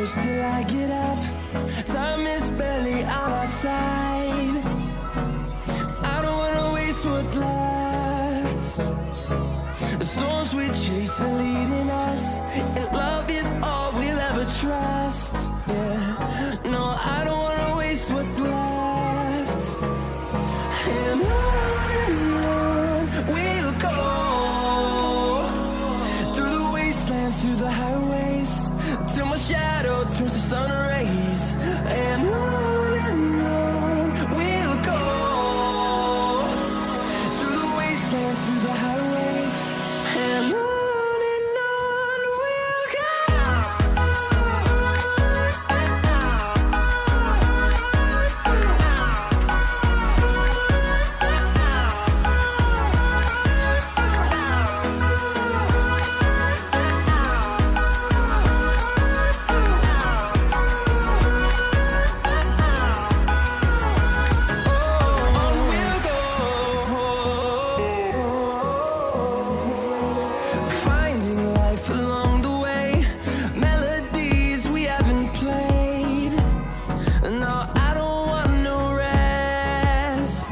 close till I get up. Time is barely on our side. I don't wanna waste what's left. The storms we chase are leading us, and love is all we'll ever trust. Yeah, no, I don't wanna waste what's left. And on we'll go, through the wastelands, through the highways, till my shadow turns to sun rays. And on we'll go, through the wastelands, through the highways, and on we'll go. Finding life along the way, melodies we haven't played. No, I don't want no rest.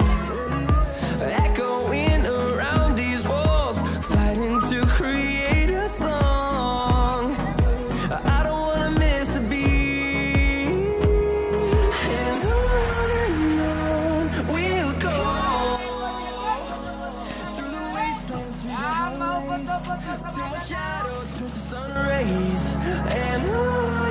Echoing around these walls, fighting to create a song. I don't wanna miss a beat. And on we'll go, through the wastelands, through the highways, till my shadow turns to sun rays. And on